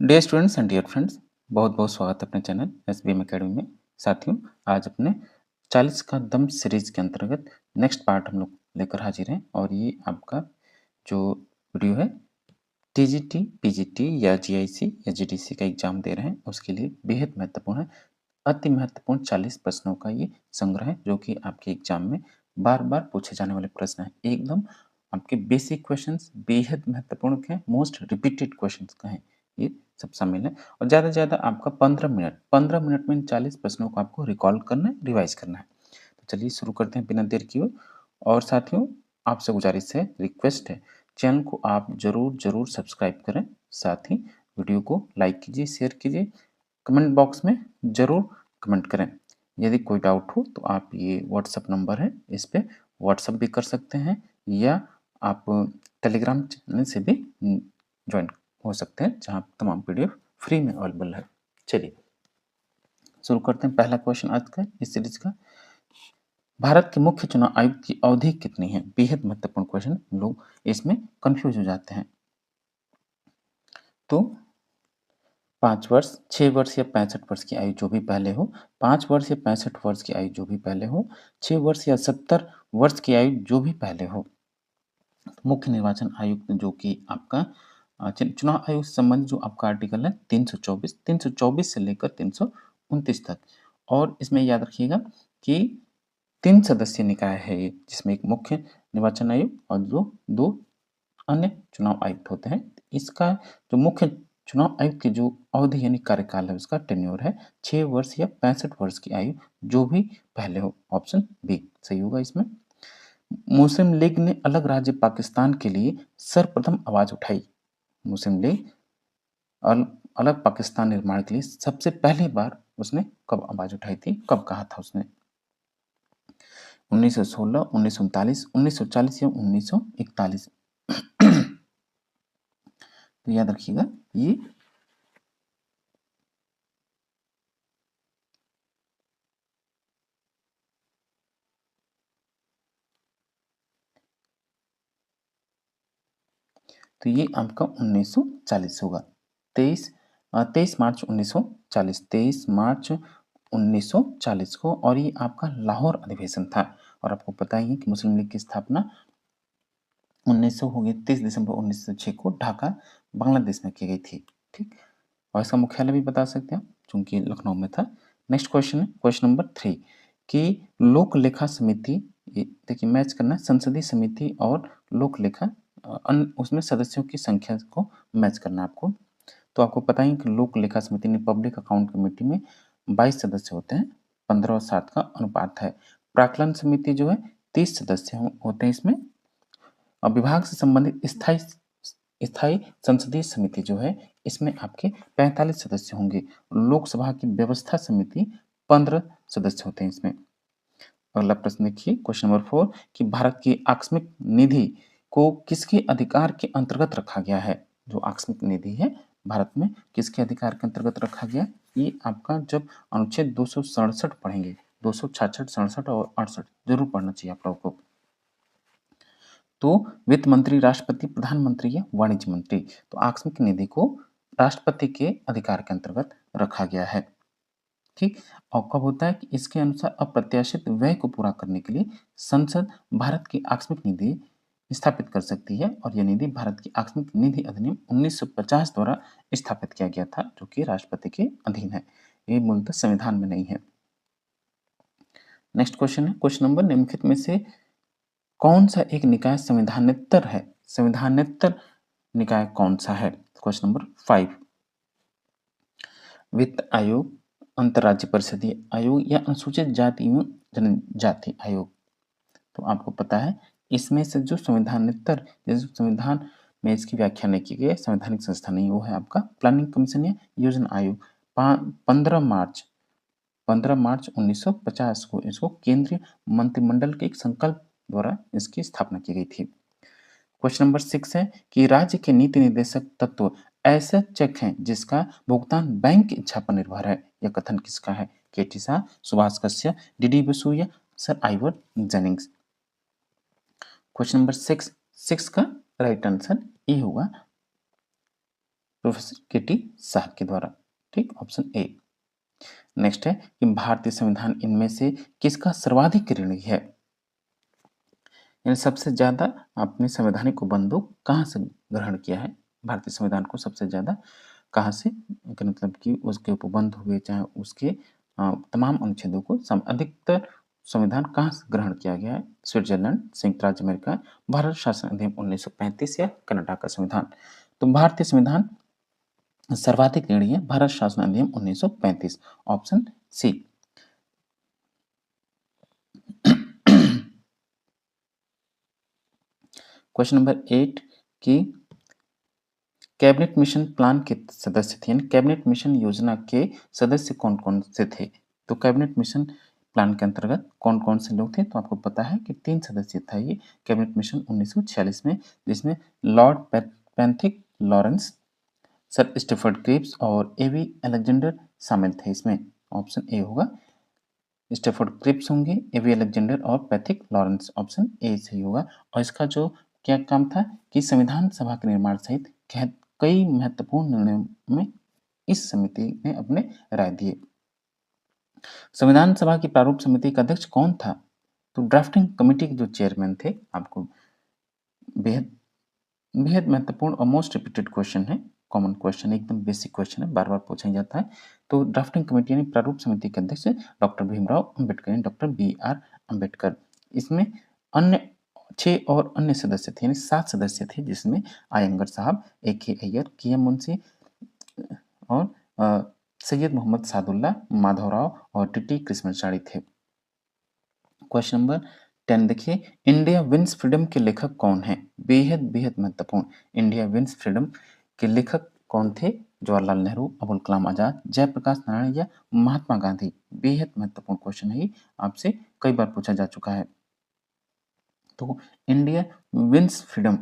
Dear students and dear friends, बहुत बहुत स्वागत है अपने चैनल SBM अकेडमी में। साथियों, आज अपने 40 का दम सीरीज के अंतर्गत नेक्स्ट पार्ट हम लोग लेकर हाजिर हैं और ये आपका जो वीडियो है TGT, PGT या GIC या GDC का एग्जाम दे रहे हैं उसके लिए बेहद महत्वपूर्ण है। अति महत्वपूर्ण 40 प्रश्नों का ये संग्रह है जो कि आपके एग्जाम में बार बार पूछे जाने वाले प्रश्न हैं। एकदम आपके बेसिक क्वेश्चंस बेहद महत्वपूर्ण हैं, मोस्ट रिपीटेड क्वेश्चंस का है, ये सब शामिल है। और ज़्यादा से ज़्यादा आपका 15 मिनट में इन 40 प्रश्नों को आपको रिकॉल करना है, रिवाइज करना है। तो चलिए शुरू करते हैं बिना देर किए। और साथियों, आपसे गुजारिश है, रिक्वेस्ट है, चैनल को आप जरूर सब्सक्राइब करें। साथ ही वीडियो को लाइक कीजिए, शेयर कीजिए, कमेंट बॉक्स में ज़रूर कमेंट करें। यदि कोई डाउट हो तो आप ये व्हाट्सएप नंबर है, इस पे व्हाट्सएप भी कर सकते हैं या आप टेलीग्राम चैनल से भी ज्वाइन हो सकते हैं जहाँ तमाम PDF फ्री में अवेलेबल है। चलिए शुरू करते हैं। पहला क्वेश्चन आज का इस सीरीज का, भारत के मुख्य चुनाव आयुक्त की अवधि कितनी है? बेहद महत्वपूर्ण क्वेश्चन, लोग इसमें कंफ्यूज हो जाते हैं। तो 5 वर्ष, 6 वर्ष या 65 वर्ष की आयु जो भी पहले हो, 5 वर्ष या 65 वर्ष की आयु जो भी पहले हो, 6 वर्ष या 70 वर्ष की आयु जो भी पहले हो। मुख्य निर्वाचन आयुक्त जो कि आपका चुनाव आयोग से संबंधित जो आपका आर्टिकल है 324 से लेकर 329 तक। और इसमें याद रखिएगा कि 3 सदस्यीय निकाय है ये, जिसमें एक मुख्य निर्वाचन आयोग और जो 2 अन्य चुनाव आयुक्त होते हैं। इसका जो मुख्य चुनाव आयुक्त की जो अवधि यानी कार्यकाल है उसका टेन्योर है 6 वर्ष या 65 वर्ष की आयु जो भी पहले हो। ऑप्शन बी सही होगा इसमें। मुस्लिम लीग ने अलग राज्य पाकिस्तान के लिए सर्वप्रथम आवाज उठाई। मुस्लिम लीग अलग पाकिस्तान निर्माण के लिए सबसे पहली बार उसने कब आवाज उठाई थी, कब कहा था उसने? 1916, 1939, 1940 या 1941? तो याद रखिएगा ये तो ये आपका 1940 होगा। 23 मार्च 1940, 23 मार्च 1940 को। और ये आपका लाहौर अधिवेशन था। और आपको पता ही है कि मुस्लिम लीग की स्थापना 1900 हो गई 30 दिसंबर 1906 को ढाका बांग्लादेश में की गई थी। ठीक, और इसका मुख्यालय भी बता सकते हैं चूंकि लखनऊ में था। नेक्स्ट क्वेश्चन है क्वेश्चन नंबर 3 कि लोक लेखा समिति, देखिए मैच करना है संसदीय समिति और लोक लेखा, उसमें सदस्यों की संख्या को मैच करना है आपको। तो आपको पता ही कि लोक लेखा समिति ने पब्लिक अकाउंट कमेटी में 22 सदस्य होते हैं, 15 और 7 का अनुपात है। प्राक्कलन समिति जो है 30 सदस्य होते हैं इसमें। और विभाग से संबंधित स्थायी स्थायी संसदीय समिति जो है इसमें आपके 45 सदस्य होंगे। लोकसभा की व्यवस्था समिति 15 सदस्य होते हैं इसमें। अगला प्रश्न देखिए क्वेश्चन नंबर 4 कि भारत की आकस्मिक निधि को किसके अधिकार के अंतर्गत रखा गया है? जो आकस्मिक निधि है भारत में किसके अधिकार के अंतर्गत रखा गया? ये आपका जब अनुच्छेद 267 पढ़ेंगे, 266, 67 और 68 जरूर पढ़ना चाहिए आप लोगों को। तो वित्त मंत्री, राष्ट्रपति, प्रधानमंत्री या वाणिज्य मंत्री। तो आकस्मिक निधि को राष्ट्रपति के अधिकार के अंतर्गत रखा गया है। ठीक, और कब होता है कि इसके अनुसार अप्रत्याशित व्यय को पूरा करने के लिए संसद भारत की आकस्मिक निधि स्थापित कर सकती है। और यह निधि भारत की आकस्मिक निधि अधिनियम 1950 द्वारा स्थापित किया गया था जो कि राष्ट्रपति के अधीन है। ये मूलतः संविधान में नहीं है। नेक्स्ट क्वेश्चन है क्वेश्चन नंबर निम्नलिखित में से कौन सा एक निकाय संविधानेतर है? संविधानेतर निकाय कौन सा है? Question number 5। वित्त आयोग, अंतर्राज्यीय परिषदीय आयोग या अनुसूचित जाति एवं जनजाति आयोग? तो आपको पता है इसमें से जो संविधानेतर, जैसे संविधान में इसकी व्याख्या नहीं की गई है, संवैधानिक संस्था नहीं, वो है आपका प्लानिंग कमीशन या योजना आयोग। 15 मार्च 1950 को इसको केंद्रीय मंत्रिमंडल के एक संकल्प द्वारा इसकी स्थापना की गई थी। क्वेश्चन नंबर 6 है कि राज्य के नीति निर्देशक तत्व ऐसा चेक है जिसका भुगतान बैंक की इच्छा पर निर्भर है। यह कथन किसका है? केटी शाह, सुभाष कश्यप, डीडी बसु या sir Ivor Jennings? Question number 6 का राइट आंसर ए होगा। प्रोफेसर के टी साहब के द्वारा। ठीक, ऑप्शन ए। नेक्स्ट है कि भारतीय संविधान इनमें से किसका सर्वाधिक ऋणी है? यानी सबसे ज़्यादा अपने संवैधानिक उपबंधों कहाँ से ग्रहण किया है? भारतीय संविधान को सबसे ज़्यादा कहाँ से, कि मतलब कि उसके उपबंध हुए, चाहे उसके तमाम अनुच्छेदों को अधिकतर संविधान कहाँ से ग्रहण किया गया है? स्विट्जरलैंड, संयुक्त राज्य अमेरिका, भारत शासन अधिनियम 1935 या कनाडा का संविधान। तो भारतीय संविधान सर्वाधिक ऋणी है भारत शासन अधिनियम 1935, ऑप्शन सी। क्वेश्चन नंबर 8 की कैबिनेट मिशन प्लान के सदस्य थे, यानी कैबिनेट मिशन योजना के सदस्य कौन कौन से थे? तो कैबिनेट मिशन प्लान के अंतर्गत कौन कौन से लोग थे? तो आपको पता है कि 3 सदस्य था ये कैबिनेट मिशन 1946 में, जिसमें Lord Pethick Lawrence, sir Stafford Cripps और एवी अलेक्जेंडर शामिल थे इसमें। ऑप्शन ए होगा, स्टेफर्ड क्रिप्स होंगे, एवी अलेक्जेंडर और पैथिक लॉरेंस, ऑप्शन ए सही होगा। और इसका जो क्या काम था कि संविधान सभा के निर्माण सहित कई महत्वपूर्ण निर्णयों में इस समिति ने अपने राय दिए। संविधान सभा की प्रारूप समिति का अध्यक्ष कौन था? तो ड्राफ्टिंग कमेटी के जो चेयरमैन थे, आपको बेहद बेहद महत्वपूर्ण और मोस्ट रिपीटेड क्वेश्चन है, कॉमन क्वेश्चन, एकदम बेसिक क्वेश्चन है, बार बार पूछा ही जाता है। तो ड्राफ्टिंग कमेटी यानी प्रारूप समिति के अध्यक्ष डॉक्टर भीमराव अंबेडकर यानी डॉक्टर बी आर अंबेडकर। इसमें अन्य 6 और अन्य सदस्य थे, यानी 7 सदस्य थे, जिसमें आयंगर साहब, ए के अय्यर, के एम मुंशी और सैयद मोहम्मद सादुल्ला, माधवराव और टी कृष्णचारी थे। क्वेश्चन नंबर 10 देखिए, इंडिया विंस फ्रीडम के लेखक कौन हैं? बेहद बेहद महत्वपूर्ण। इंडिया विंस फ्रीडम के लेखक कौन थे? जवाहरलाल नेहरू, अबुल कलाम आजाद, जयप्रकाश नारायण या महात्मा गांधी? बेहद महत्वपूर्ण क्वेश्चन है, आपसे कई बार पूछा जा चुका है। तो इंडिया विंस फ्रीडम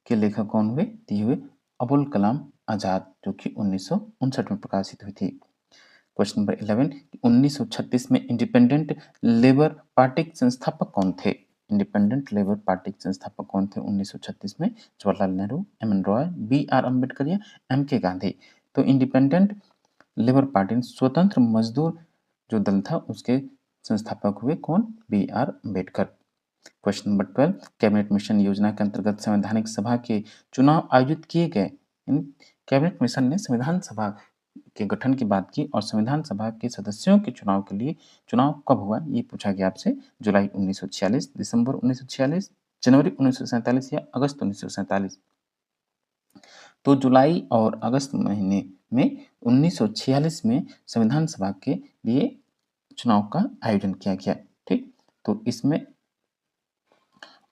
के लेखक कौन हुए? ये हुए अबुल कलाम आजाद, जो कि 1959 में प्रकाशित हुई थी। क्वेश्चन नंबर 11, 1936 में इंडिपेंडेंट लेबर पार्टी के संस्थापक कौन थे? इंडिपेंडेंट लेबर पार्टी के संस्थापक कौन थे 1936 में? Jawaharlal Nehru, M N Roy, B R Ambedkar या एम के गांधी? तो इंडिपेंडेंट लेबर पार्टी स्वतंत्र मजदूर जो दल था उसके संस्थापक हुए कौन? B R Ambedkar. Question number 12, cabinet mission योजना के अंतर्गत संवैधानिक सभा के चुनाव आयोजित किए गए। कैबिनेट मिशन ने संविधान सभा के गठन की बात की और संविधान सभा के सदस्यों के चुनाव के लिए चुनाव कब हुआ, ये पूछा गया आपसे। जुलाई 1946, दिसंबर 1946, जनवरी 1947 या अगस्त 1947? तो जुलाई और अगस्त महीने में 1946 में संविधान सभा के लिए चुनाव का आयोजन किया गया। ठीक, तो इसमें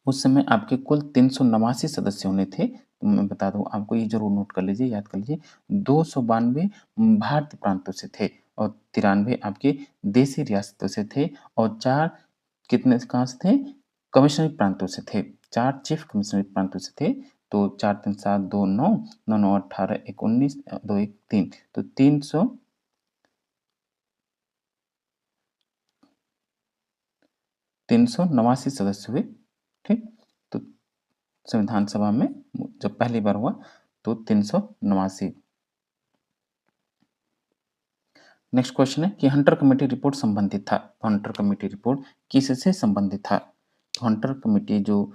उस समय आपके कुल 389 सदस्य होने थे। तो मैं बता दूं आपको, ये जरूर नोट कर लीजिए, याद कर लीजिए। 292 भारतीय प्रांतों से थे और 93 आपके देशी रियासतों से थे और 4 कितने कहाँ से थे? कमिश्नरी प्रांतों से थे। 4 चीफ कमिश्नरी प्रांतों से थे। तो 4 3 7 2 9 9 9 18 1 19 2 1 3, तो 389 सदस्य हुए। ठीक, तो संविधान सभा में जब पहली बार हुआ तो 389। नेक्स्ट क्वेश्चन है कि हंटर कमेटी रिपोर्ट संबंधित था। तो हंटर कमेटी रिपोर्ट किससे संबंधित था? तो हंटर कमेटी जो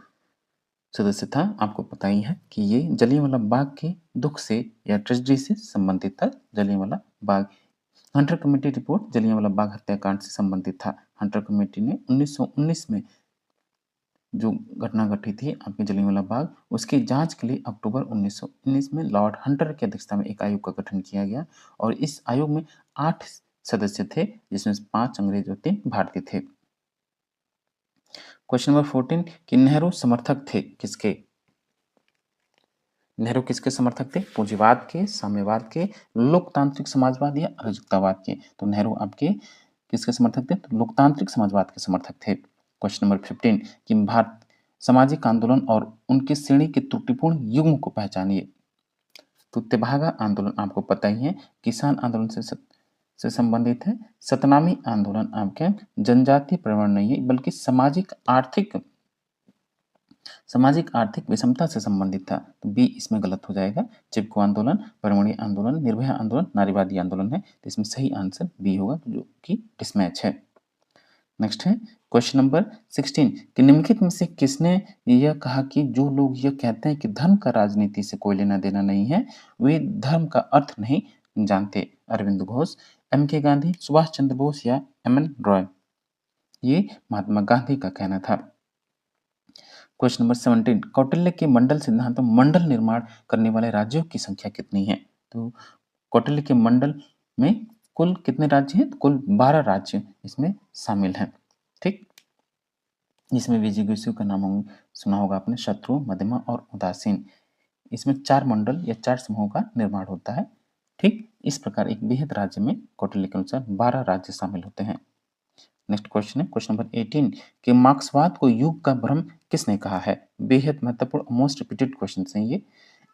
सदस्य था, आपको पता ही है कि ये जलियांवाला बाग के दुख से या ट्रेजेडी से संबंधित था। Jallianwala Bagh, Hunter committee report Jallianwala Bagh हत्याकांड से संबंधित था। हंटर कमेटी ने 1919 में जो घटना घटी थी आपके जलियांवाला बाग, उसकी जांच के लिए अक्टूबर 1919 में लॉर्ड हंटर की अध्यक्षता में एक आयोग का गठन किया गया और इस आयोग में 8 सदस्य थे, जिसमें से 5 अंग्रेज और 3 भारतीय थे। क्वेश्चन नंबर 14 कि नेहरू समर्थक थे किसके? नेहरू किसके समर्थक थे? पूंजीवाद के, साम्यवाद के, लोकतांत्रिक समाजवाद या अराजकतावाद के? तो नेहरू आपके किसके समर्थक थे? तो लोकतांत्रिक समाजवाद के समर्थक थे। क्वेश्चन नंबर 15 कि भारत सामाजिक आंदोलन और उनकी श्रेणी के त्रुटिपूर्ण युग्म को पहचानिए। तो तेभागा आंदोलन आपको पता ही है, किसान आंदोलन से संबंधित है। सतनामी आंदोलन आपके जनजातीय प्रवण नहीं है, बल्कि सामाजिक आर्थिक सामाजिक आर्थिक विषमता से संबंधित था, तो बी इसमें गलत हो जाएगा। चिपको आंदोलन, परमणि आंदोलन, निर्भया आंदोलन, नारीवादी आंदोलन है, तो इसमें सही आंसर बी होगा, जो कि डिसमैच है। नेक्स्ट है क्वेश्चन नंबर 16 कि निम्नलिखित में से किसने यह कहा कि जो लोग यह कहते हैं कि धर्म का राजनीति से कोई लेना देना नहीं है, वे धर्म का अर्थ नहीं जानते? अरविंद घोष, एम के गांधी, सुभाष चंद्र बोस या एम एन रॉय? ये महात्मा गांधी का कहना था। क्वेश्चन नंबर 17 कौटिल्य के मंडल सिद्धांत में मंडल निर्माण करने वाले राज्यों की संख्या कितनी है? तो कौटिल्य के मंडल में कुल कितने राज्य हैं? तो कुल 12 राज्य इसमें शामिल हैं। ठीक, इसमें विजिगीषु का नाम सुना होगा आपने, शत्रु, मध्यमा और उदासीन। इसमें 4 मंडल या 4 समूहों का निर्माण होता है। ठीक, इस प्रकार एक बेहद राज्य में कौटिल्य के अनुसार 12 राज्य शामिल होते हैं। नेक्स्ट क्वेश्चन है क्वेश्चन नंबर 18 कि मार्क्सवाद को युग का भ्रम किसने कहा है? बेहद महत्वपूर्ण मोस्ट रिपीटेड क्वेश्चन है ये।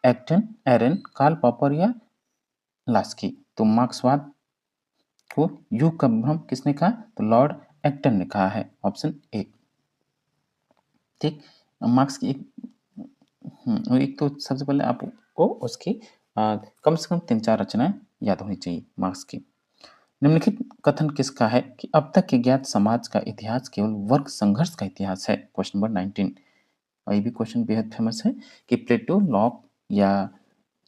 एक्टन, एरन, कार्ल पॉपर या लास्की? तो मार्क्सवाद को युग का भ्रम किसने कहा? तो लॉर्ड एक्टन ने कहा है, ऑप्शन ए। ठीक, मार्क्स की एक तो सबसे पहले आपको उसकी कम से कम 3-4 रचनाएं याद होनी चाहिए मार्क्स की। निम्नलिखित कथन किसका है कि अब तक के ज्ञात समाज का इतिहास केवल वर्ग संघर्ष का इतिहास है? Question number 19। और ये भी क्वेश्चन बेहद फेमस है कि प्लेटो, लॉक या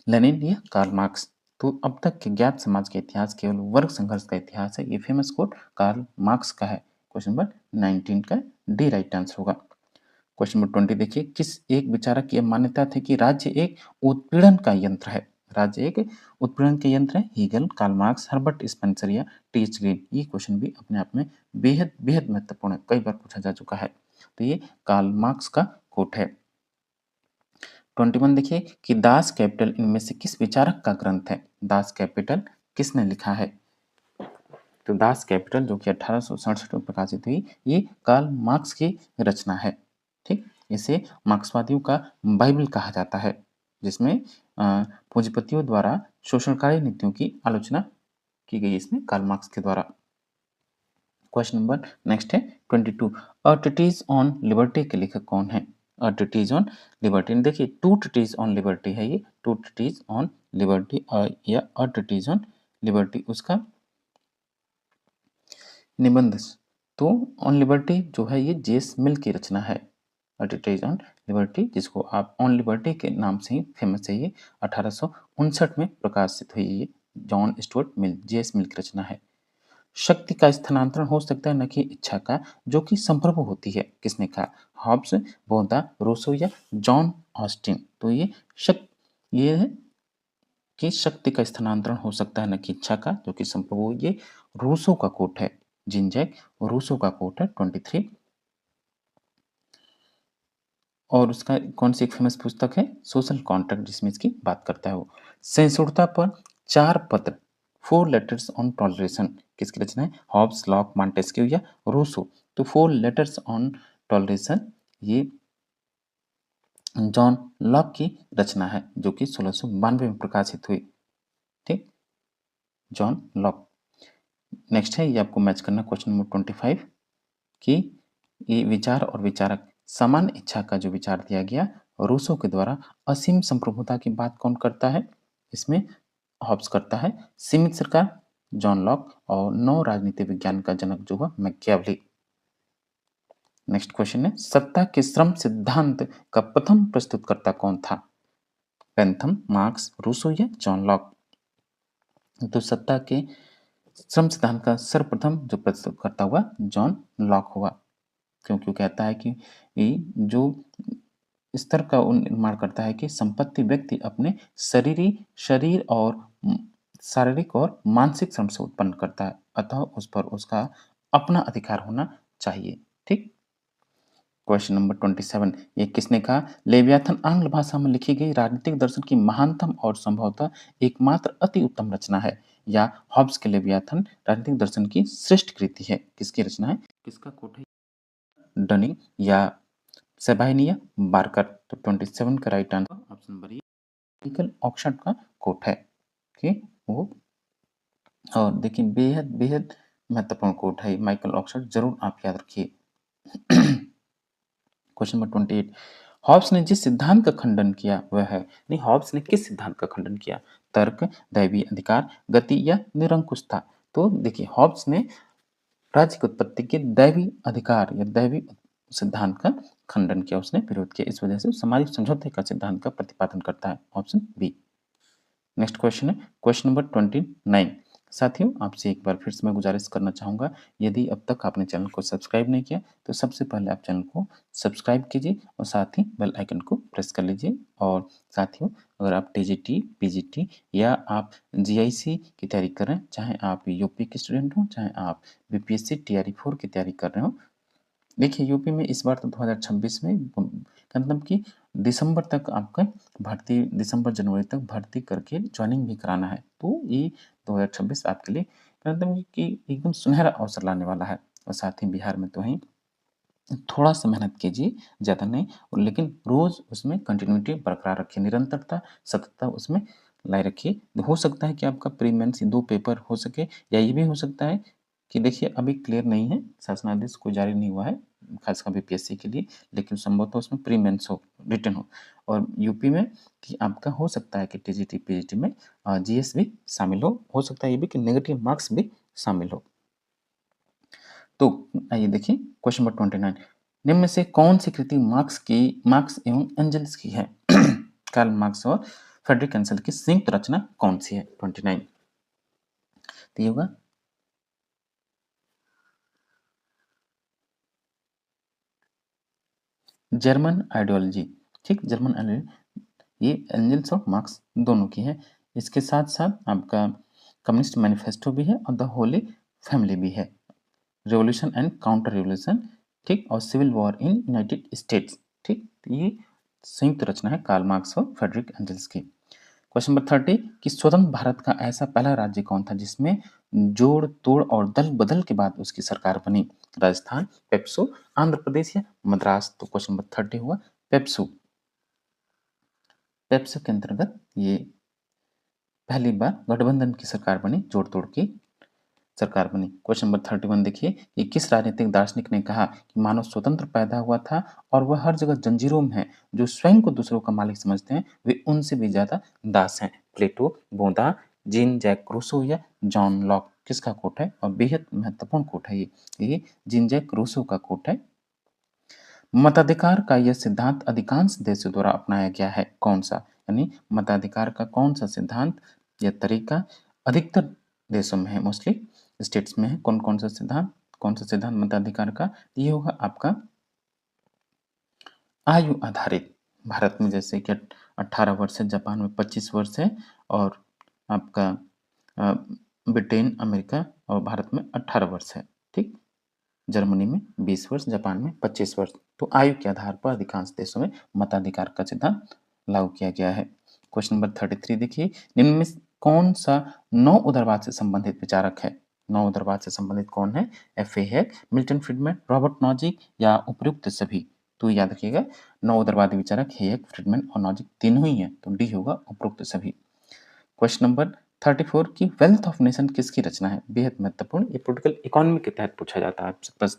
लेनिन या कार्ल मार्क्स? तो अब तक के ज्ञात समाज का इतिहास केवल वर्ग संघर्ष का इतिहास है, ये फेमस कोट कार्ल मार्क्स का है। क्वेश्चन नंबर 19 का डी राइट आंसर होगा। क्वेश्चन नंबर 20 देखिए, किस एक विचारक की मान्यता थी कि राज्य एक उत्पीड़न का यंत्र है? राज्य एक उत्पीड़न के यंत्र है। Hegel, Karl Marx, Herbert Spencer या टी.एच. ग्रीन? ये क्वेश्चन भी अपने आप में बेहद बेहद महत्वपूर्ण है, कई बार पूछा जा चुका है। तो ये कार्ल मार्क्स का कोट है। 21 देखिए कि दास कैपिटल इनमें से किस विचारक का ग्रंथ है? दास कैपिटल किसने लिखा है? तो दास कैपिटल जो कि 1867 में प्रकाशित हुई, ये कार्ल मार्क्स की रचना है। ठीक, इसे मार्क्सवादियों का बाइबल कहा जाता है, जिसमें पूंजीपतियों द्वारा शोषणकारी नीतियों की आलोचना की गई इसमें कार्ल मार्क्स के द्वारा। क्वेश्चन नंबर नेक्स्ट है 22 अ ट्रीटीज ऑन लिबर्टी के लेखक कौन है? अ ट्रीटीज ऑन लिबर्टी, देखिए टू ट्रीटीज ऑन लिबर्टी है ये, टू ट्रीटीज ऑन लिबर्टी या अ ट्रीटीज ऑन लिबर्टी उसका निबंध। तो ऑन लिबर्टी जो है ये जेस मिल की रचना है। अ ट्रीटीज ऑन लिबर्टी, जिसको आप ऑन लिबर्टी के नाम से ही फेमस है, ये 1859 में प्रकाशित हुई, ये जॉन स्टुअर्ट मिल, जेस मिल की रचना है। शक्ति का स्थानांतरण हो सकता है न कि इच्छा का, जो कि संभव होती है, किसने कहा? हॉब्स, बोधा, रूसो या जॉन ऑस्टिन? तो ये है कि शक्ति का स्थानांतरण हो सकता है न कि इच्छा का, जो कि संभव हो, ये रूसो का कोट है। जीन जैक रूसो का कोट है 23। और उसका कौन सी एक फेमस पुस्तक है? सोशल कॉन्ट्रैक्ट, जिसमें इसकी बात करता है वो। सहिष्णुता पर 4 पत्र, 4 लेटर्स ऑन टॉलरेशन, किसकी रचना है? हॉब्स, लॉक, मॉन्टेस्क्यू या रूसो? तो 4 लेटर्स ऑन टॉलरेशन ये जॉन लॉक की रचना है, जो कि 1692 में प्रकाशित हुई। ठीक, जॉन लॉक। नेक्स्ट है, ये आपको मैच करना क्वेश्चन नंबर 25 कि ये विचार और विचारक, समान इच्छा का जो विचार दिया गया रूसो के द्वारा, असीम संप्रभुता की बात कौन करता है? इसमें हॉब्स करता है। सीमित सरकार जॉन लॉक, और नव राजनीति विज्ञान का जनक जो हुआ मैकियावली। नेक्स्ट क्वेश्चन है, सत्ता के श्रम सिद्धांत का प्रथम प्रस्तुतकर्ता कौन था? पेंथम, मार्क्स, रूसो या जॉन लॉक? तो सत्ता के श्रम सिद्धांत का सर्वप्रथम जो प्रस्तुतकर्ता हुआ जॉन लॉक हुआ, क्योंकि वो कहता है कि जो स्तर का निर्माण करता है कि संपत्ति व्यक्ति अपने शरीर और शारीरिक और मानसिक श्रम से उत्पन्न करता है, अतः उस पर उसका अपना अधिकार होना चाहिए। ठीक, क्वेश्चन नंबर 27 ये किसने कहा? लेवियाथन आंग्ल भाषा में लिखी गई राजनीतिक दर्शन की महानतम और संभवतः एकमात्र अति उत्तम रचना है, या हॉब्स के लेवियाथन राजनीतिक दर्शन की श्रेष्ठ कृति है? किसकी रचना है? किसका कोट है? डनिंग या सेबाइनी या बार्कर? तो 27 का right answer option number A, Michael Oxford का कोट है कि वो। और देखिए बेहद बेहद महत्वपूर्ण कोट है माइकल ऑक्सफोर्ड, जरूर आप याद रखिए। क्वेश्चन नंबर 28 हॉब्स ने जिस सिद्धांत का खंडन किया वह है, नहीं, हॉब्स ने किस सिद्धांत का खंडन किया? तर्क, दैवी अधिकार, गति या निरंकुशता? तो देखिए, हॉब्स ने राज्य की उत्पत्ति के दैवी अधिकार या दैवी सिद्धांत का खंडन किया, उसने विरोध किया। इस वजह से सामाजिक समझौते का सिद्धांत का प्रतिपादन करता है। Option B. नेक्स्ट क्वेश्चन है क्वेश्चन नंबर 29। साथियों, आपसे एक बार फिर से मैं गुजारिश करना चाहूँगा, यदि अब तक आपने चैनल को सब्सक्राइब नहीं किया तो सबसे पहले आप चैनल को सब्सक्राइब कीजिए और साथ ही बेल आइकन को प्रेस कर लीजिए। और साथियों, अगर आप टीजीटी, पीजीटी या आप जीआईसी की तैयारी कर रहे हैं, चाहे आप यूपी के स्टूडेंट हो, चाहे आप बीपीएससी टीआरई 4 की तैयारी कर रहे हो, देखिए, यूपी में इस बार तो 2026 में मतलब कि दिसंबर तक आपका भर्ती, दिसंबर जनवरी तक भर्ती करके ज्वाइनिंग भी कराना है। तो ये 2026 आपके लिए मतलब कि एकदम सुनहरा अवसर लाने वाला है। और साथ ही बिहार में तो वहीं थोड़ा सा मेहनत कीजिए, ज़्यादा नहीं, और लेकिन रोज़ उसमें कंटिन्यूटी बरकरार रखिए, निरंतरता, सततता उसमें लाए रखिए। हो सकता है कि आपका प्री मेंस 2 पेपर हो सके, या ये भी हो सकता है कि देखिए अभी क्लियर नहीं है, शासनादेश कोई जारी नहीं हुआ है, खासकर बीपीएससी के लिए, लेकिन संभवतः उसमें प्री मेंस हो, रिटन हो। और यूपी में कि आपका हो सकता है कि टीजीटी, पीजीटी में जीएस भी शामिल हो सकता है ये भी कि नेगेटिव मार्क्स भी शामिल हो। तो आइए देखिए क्वेश्चन नंबर 29। निम्न में से कौन सी कृति मार्क्स एवं एंजल्स की है? कार्ल मार्क्स और फ्रेडरिक एंजल की संयुक्त रचना कौन सी है? 29 तो ये होगा जर्मन आइडियोलॉजी। ठीक, जर्मन आइडियोलॉजी, ये एंजल्स और मार्क्स दोनों की है। इसके साथ साथ आपका कम्युनिस्ट मैनिफेस्टो भी है और द होली फैमिली भी है। रिवॉल्यूशन एंड काउंटर रिवॉल्यूशन, ठीक, और civil war in United States, ठीक, तो ये संयुक्त रचना है कार्ल मार्क्स और फ्रेडरिक एंजल्स की। क्वेश्चन नंबर 30 कि स्वतंत्र भारत का ऐसा पहला राज्य कौन था जिसमें जोड़ तोड़ और दल बदल के बाद उसकी सरकार बनी? राजस्थान, पेप्सू, आंध्र प्रदेश या मद्रास? तो क्वेश्चन नंबर 30 हुआ पेप्सू। पेप्सू के अंतर्गत ये पहली बार गठबंधन की सरकार बनी, जोड़ तोड़ की सरकार बनी। क्वेश्चन नंबर 31 देखिए कि किस राजनीतिक दार्शनिक ने कहा कि मानव स्वतंत्र पैदा हुआ था और वह हर जगह जंजीरों में है, जो स्वयं को दूसरों का मालिक समझते हैं वे उनसे भी ज्यादा दास हैं? प्लेटो, बोधा, जीन जैक रूसो या जॉन लॉक? किसका कोट है? और बेहद महत्वपूर्ण कोट है ये जीन जैक रूसो का कोट है। मताधिकार का यह सिद्धांत अधिकांश देशों द्वारा अपनाया गया है, कौन सा? यानी मताधिकार का कौन सा सिद्धांत या तरीका अधिकतर देशों में है, मोस्टली स्टेट्स में है? कौन सा सिद्धांत मताधिकार का? ये होगा आपका आयु आधारित। भारत में जैसे कि 18 वर्ष है, जापान में 25 वर्ष है, और आपका अ, ब्रिटेन, अमेरिका और भारत में 18 वर्ष है। ठीक, जर्मनी में 20 वर्ष, जापान में 25 वर्ष। तो आयु के आधार पर अधिकांश देशों में मताधिकार का सिद्धांत लागू किया गया है। क्वेश्चन नंबर 33 देखिए, निम्न में कौन सा नौ उदारवाद से संबंधित विचारक है? नौ उदारवाद से संबंधित कौन है? F A Hayek, Milton Friedman, Robert Nozick या उपयुक्त सभी? तो याद रखिएगा, नौ उदारवादी विचारक हेयक, फ्रीडमैन और नॉजिक तीनों ही हैं, तो डी होगा उपयुक्त सभी। क्वेश्चन नंबर 34 की वेल्थ ऑफ नेशन किसकी रचना है? बेहद महत्वपूर्ण, ये पॉलिटिकल इकोनॉमी के तहत पूछा जाता है आपसे बस।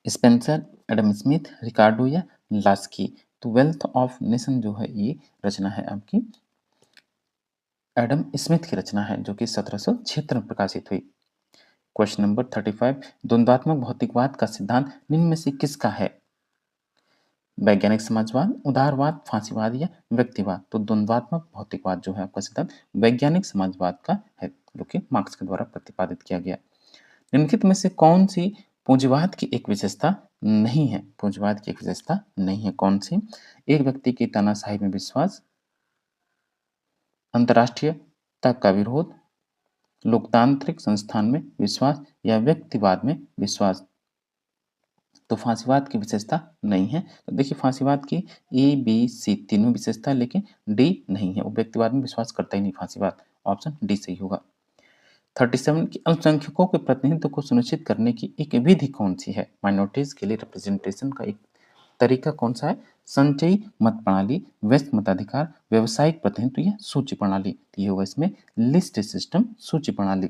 स्पेंसर, एडम स्मिथ, रिकार्डो या लास्की? तो वेल्थ ऑफ नेशन जो है ये रचना है आपकी एडम स्मिथ की रचना है, जो कि 1776 में प्रकाशित हुई। क्वेश्चन नंबर 35 द्वंद्वात्मक भौतिकवाद का सिद्धांत निम्न में से किसका है? वैज्ञानिक समाजवाद, उदारवाद, फांसीवाद या व्यक्तिवाद? तो द्वंद्वात्मक भौतिकवाद जो है आपका सिद्धांत वैज्ञानिक समाजवाद का है, जो कि मार्क्स के द्वारा प्रतिपादित किया गया। निम्नलिखित में से कौन सी पूंजीवाद की एक विशेषता नहीं है? पूंजीवाद की एक विशेषता नहीं है, कौन सी? एक व्यक्ति की तानाशाही में विश्वास, अंतर्राष्ट्रीयता का विरोध, लोकतांत्रिक संस्थान में विश्वास या व्यक्तिवाद में विश्वास? तो फांसीवाद की विशेषता नहीं है। तो देखिए, फांसीवाद की ए बी सी तीनों विशेषता है, लेकिन डी नहीं है, वो व्यक्तिवाद में विश्वास करता ही नहीं फांसीवाद। ऑप्शन डी सही होगा। 37 की अल्पसंख्यकों के प्रतिनिधित्व को सुनिश्चित करने की एक विधि कौन सी है? माइनॉरिटीज के लिए रिप्रेजेंटेशन का एक तरीका कौन सा है? संचयी मत प्रणाली, व्यस्त मताधिकार, व्यवसायिक प्रतिनिधित्व या सूची प्रणाली? ये होगा इसमें लिस्ट सिस्टम, सूची प्रणाली।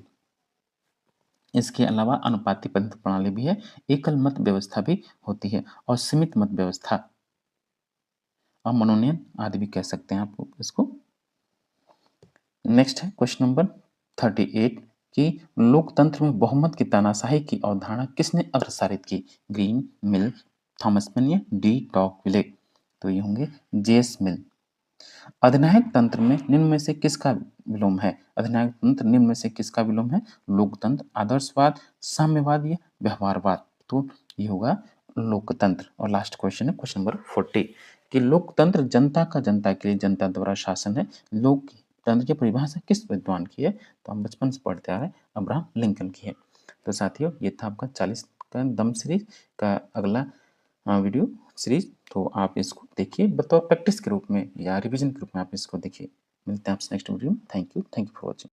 इसके अलावा अनुपातिक प्रतिनिधित्व प्रणाली भी है, एकल मत व्यवस्था भी होती है और सीमित मत व्यवस्था। मनोनयन आदि भी कह सकते हैं आप इसको। नेक्स्ट है क्वेश्चन नंबर 38 कि लोकतंत्र में बहुमत की तानाशाही की अवधारणा किसने अग्रसारित की? ग्रीन, मिल, थॉमस मैन या डी टॉकविले? तो ये होंगे जेएस मिल। अधिनायक तंत्र में निम्न में से किसका विलोम है? अधिनायक तंत्र निम्न में से किसका विलोम है? लोकतंत्र, आदर्शवाद, साम्यवाद या व्यवहारवाद? तो ये होगा लोकतंत्र। और लास्ट क्वेश्चन है क्वेश्चन नंबर 40 कि लोकतंत्र जनता का जनता के लिए जनता द्वारा शासन है। लोकतंत्र की परिभाषा किस विद्वान की है? तो हम बचपन से पढ़ते आ रहे हैं, अब्राहम लिंकन की है। तो साथियों ये था आपका 40 का दम सीरीज का अगला वीडियो सीरीज। तो आप इसको देखिए बतौर प्रैक्टिस के रूप में या रिवीजन के रूप में आप इसको देखिए। मिलते हैं आपसे नेक्स्ट वीडियो में। Thank you for watching.